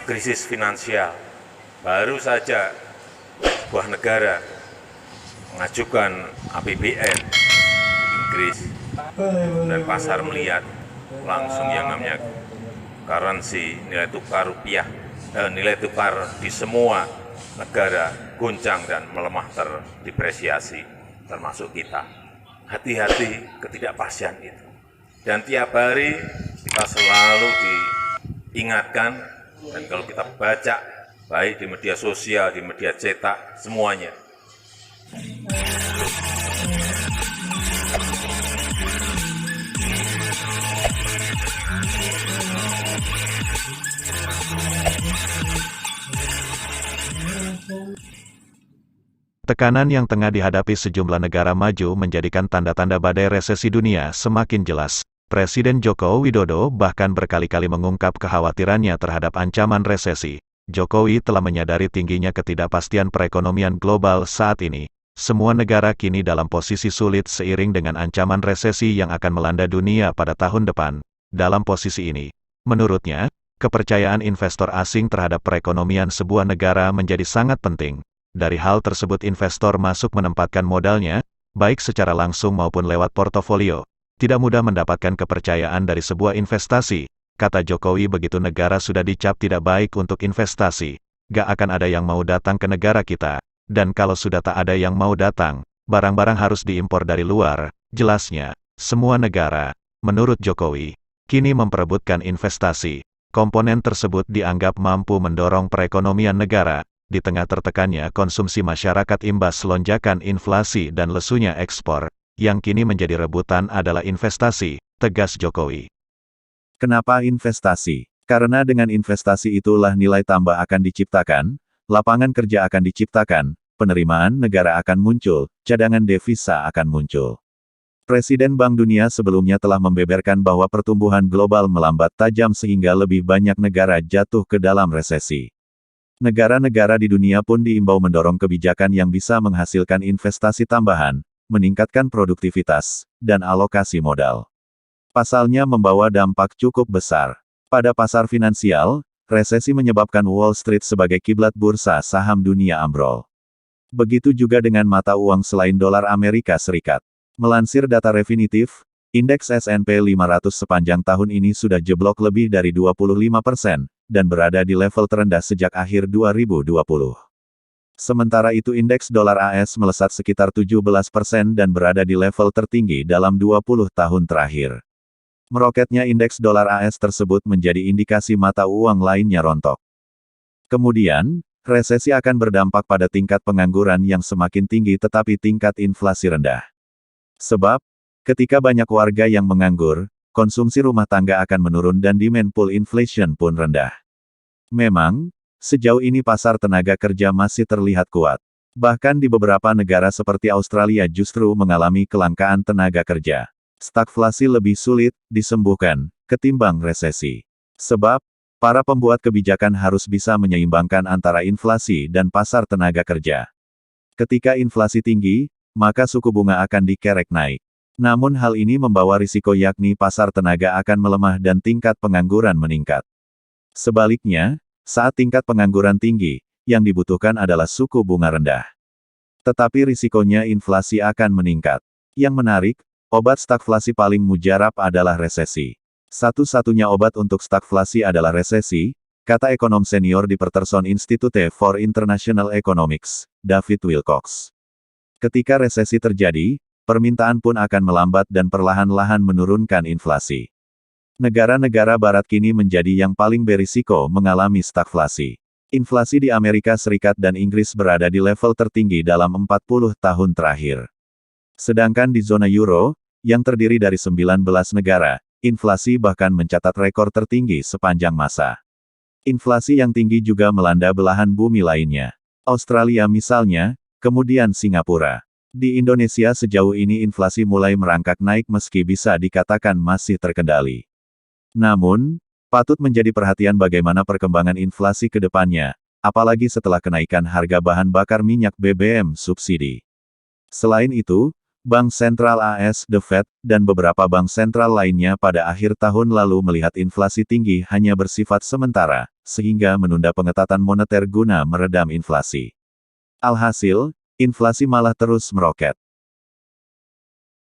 krisis finansial. Baru saja sebuah negara mengajukan APBN di Inggris, dan pasar melihat langsung yang namanya currency, nilai tukar rupiah, nilai tukar di semua negara goncang dan melemah terdepresiasi, termasuk kita. Hati-hati ketidakpastian itu. Dan tiap hari kita selalu diingatkan, dan kalau kita baca, baik di media sosial, di media cetak, semuanya. Tekanan yang tengah dihadapi sejumlah negara maju menjadikan tanda-tanda badai resesi dunia semakin jelas. Presiden Joko Widodo bahkan berkali-kali mengungkap kekhawatirannya terhadap ancaman resesi. Jokowi telah menyadari tingginya ketidakpastian perekonomian global saat ini. Semua negara kini dalam posisi sulit seiring dengan ancaman resesi yang akan melanda dunia pada tahun depan. Dalam posisi ini, menurutnya, kepercayaan investor asing terhadap perekonomian sebuah negara menjadi sangat penting. Dari hal tersebut investor masuk menempatkan modalnya, baik secara langsung maupun lewat portofolio. Tidak mudah mendapatkan kepercayaan dari sebuah investasi, kata Jokowi. Begitu negara sudah dicap tidak baik untuk investasi, gak akan ada yang mau datang ke negara kita. Dan kalau sudah tak ada yang mau datang, barang-barang harus diimpor dari luar. Jelasnya, semua negara, menurut Jokowi, kini memperebutkan investasi. Komponen tersebut dianggap mampu mendorong perekonomian negara. Di tengah tertekannya konsumsi masyarakat imbas lonjakan inflasi dan lesunya ekspor, yang kini menjadi rebutan adalah investasi, tegas Jokowi. Kenapa investasi? Karena dengan investasi itulah nilai tambah akan diciptakan, lapangan kerja akan diciptakan, penerimaan negara akan muncul, cadangan devisa akan muncul. Presiden Bank Dunia sebelumnya telah membeberkan bahwa pertumbuhan global melambat tajam sehingga lebih banyak negara jatuh ke dalam resesi. Negara-negara di dunia pun diimbau mendorong kebijakan yang bisa menghasilkan investasi tambahan, meningkatkan produktivitas, dan alokasi modal. Pasalnya membawa dampak cukup besar. Pada pasar finansial, resesi menyebabkan Wall Street sebagai kiblat bursa saham dunia ambrol. Begitu juga dengan mata uang selain dolar Amerika Serikat. Melansir data Refinitiv, indeks S&P 500 sepanjang tahun ini sudah jeblok lebih dari 25%, dan berada di level terendah sejak akhir 2020. Sementara itu indeks dolar AS melesat sekitar 17% dan berada di level tertinggi dalam 20 tahun terakhir. Meroketnya indeks dolar AS tersebut menjadi indikasi mata uang lainnya rontok. Kemudian, resesi akan berdampak pada tingkat pengangguran yang semakin tinggi tetapi tingkat inflasi rendah. Sebab, ketika banyak warga yang menganggur, konsumsi rumah tangga akan menurun dan demand pull inflation pun rendah. Memang, sejauh ini pasar tenaga kerja masih terlihat kuat. Bahkan di beberapa negara seperti Australia justru mengalami kelangkaan tenaga kerja. Stagflasi lebih sulit disembuhkan ketimbang resesi. Sebab, para pembuat kebijakan harus bisa menyeimbangkan antara inflasi dan pasar tenaga kerja. Ketika inflasi tinggi, maka suku bunga akan dikerek naik. Namun hal ini membawa risiko yakni pasar tenaga akan melemah dan tingkat pengangguran meningkat. Sebaliknya, saat tingkat pengangguran tinggi, yang dibutuhkan adalah suku bunga rendah. Tetapi risikonya inflasi akan meningkat. Yang menarik, obat stagflasi paling mujarab adalah resesi. Satu-satunya obat untuk stagflasi adalah resesi, kata ekonom senior di Peterson Institute for International Economics, David Wilcox. Ketika resesi terjadi, permintaan pun akan melambat dan perlahan-lahan menurunkan inflasi. Negara-negara barat kini menjadi yang paling berisiko mengalami stagflasi. Inflasi di Amerika Serikat dan Inggris berada di level tertinggi dalam 40 tahun terakhir. Sedangkan di zona euro, yang terdiri dari 19 negara, inflasi bahkan mencatat rekor tertinggi sepanjang masa. Inflasi yang tinggi juga melanda belahan bumi lainnya. Australia misalnya, kemudian Singapura. Di Indonesia sejauh ini inflasi mulai merangkak naik meski bisa dikatakan masih terkendali. Namun, patut menjadi perhatian bagaimana perkembangan inflasi ke depannya, apalagi setelah kenaikan harga bahan bakar minyak BBM subsidi. Selain itu, Bank Sentral AS, The Fed, dan beberapa bank sentral lainnya pada akhir tahun lalu melihat inflasi tinggi hanya bersifat sementara, sehingga menunda pengetatan moneter guna meredam inflasi. Alhasil, inflasi malah terus meroket.